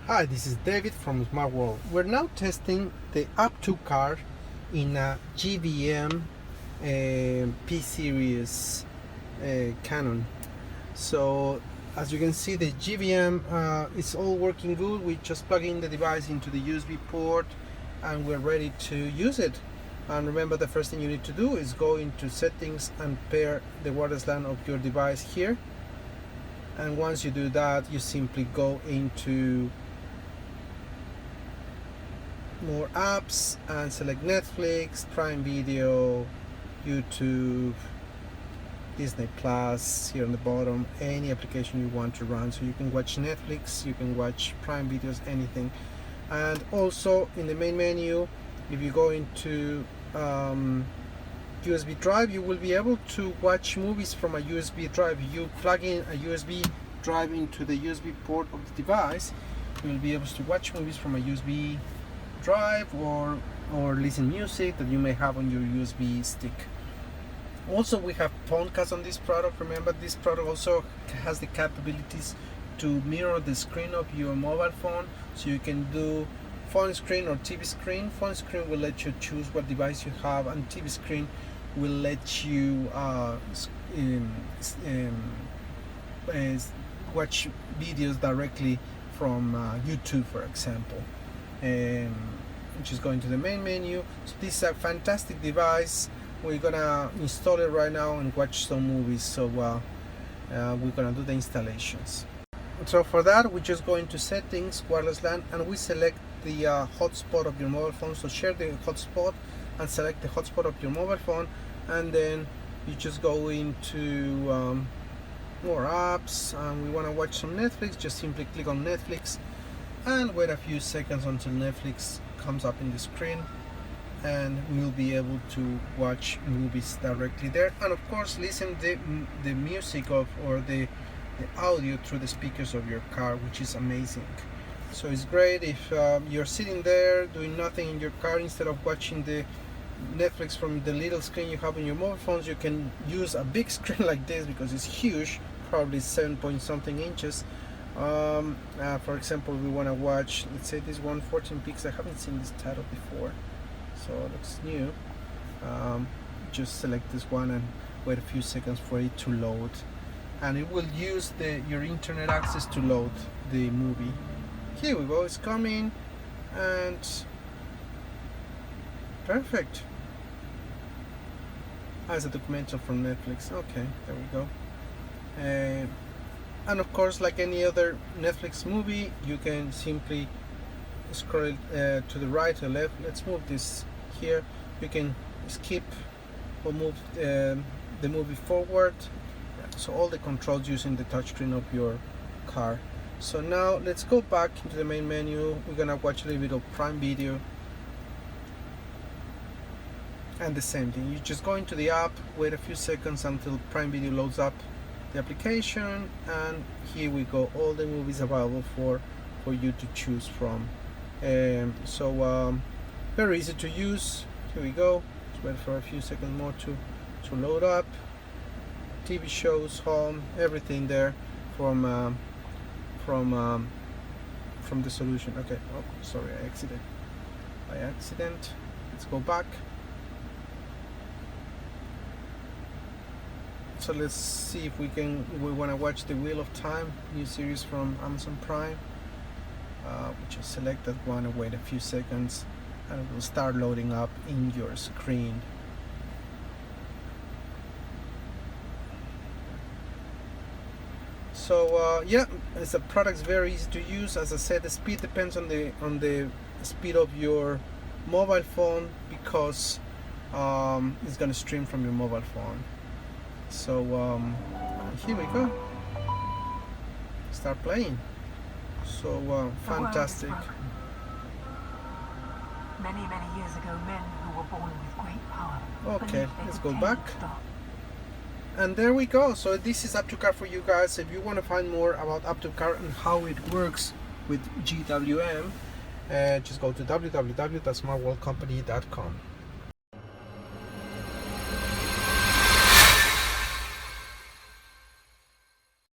Hi, this is David from smartworld. We're now testing the App2Car in a GWM P series Canon. So as you can see, the GWM is all working good. We just plug in the device into the USB port and we're ready to use it. And remember, the first thing you need to do is go into settings and pair the wireless LAN of your device here. And once you do that, you simply go into more apps and select Netflix, Prime Video, YouTube, Disney Plus here on the bottom, any application you want to run. So you can watch Netflix, you can watch Prime Videos, anything. And also in the main menu, if you go into USB drive, you will be able to watch movies from a USB drive. You plug in a USB drive into the USB port of the device, you will be able to watch movies from a USB drive or listen music that you may have on your USB stick. Also, we have Phonecast on this product. Remember, this product also has the capabilities to mirror the screen of your mobile phone, so you can do phone screen or TV screen. Phone screen will let you choose what device you have, and TV screen will let you watch videos directly from YouTube, for example. Just going to the main menu. So this is a fantastic device. We're gonna install it right now and watch some movies. So we're gonna do the installations. So for that, we just go into settings, wireless LAN, and we select the hotspot of your mobile phone. So share the hotspot and select the hotspot of your mobile phone, and then you just go into more apps, and we want to watch some Netflix. Just simply click on Netflix and wait a few seconds until Netflix comes up in the screen, and we'll be able to watch movies directly there, and of course listen the music or the audio through the speakers of your car, which is amazing. So it's great if you're sitting there doing nothing in your car. Instead of watching the Netflix from the little screen you have on your mobile phones, you can use a big screen like this because it's huge, probably 7 point something inches. For example, we want to watch, let's say this one, 14 Pics. I haven't seen this title before, so it looks new. Just select this one and wait a few seconds for it to load, and it will use your internet access to load the movie. Here we go, it's coming, and perfect. As a documental from Netflix. Okay, there we go. And of course, like any other Netflix movie, you can simply scroll to the right or left. Let's move this here. You can skip or move the movie forward. So all the controls using the touchscreen of your car. So now let's go back into the main menu. We're gonna watch a little bit of Prime Video. And the same thing, you just go into the app, wait a few seconds until Prime Video loads up the application, and here we go, all the movies available for you to choose from. Very easy to use. Here we go. Just wait for a few seconds more to load up. TV shows, home, everything there from the solution. Okay, oh sorry, I exited by accident. Let's go back. So let's see if we want to watch The Wheel of Time, new series from Amazon Prime. We just select that one and wait a few seconds, and it will start loading up in your screen. So yeah, the product's very easy to use. As I said, the speed depends on the speed of your mobile phone, because it's going to stream from your mobile phone. So here we go. Start playing. So fantastic. Many years ago, men who were born with great power. Okay, let's go back. And there we go. So this is App2Car for you guys. If you want to find more about App2Car and how it works with GWM, just go to www.smartworldcompany.com.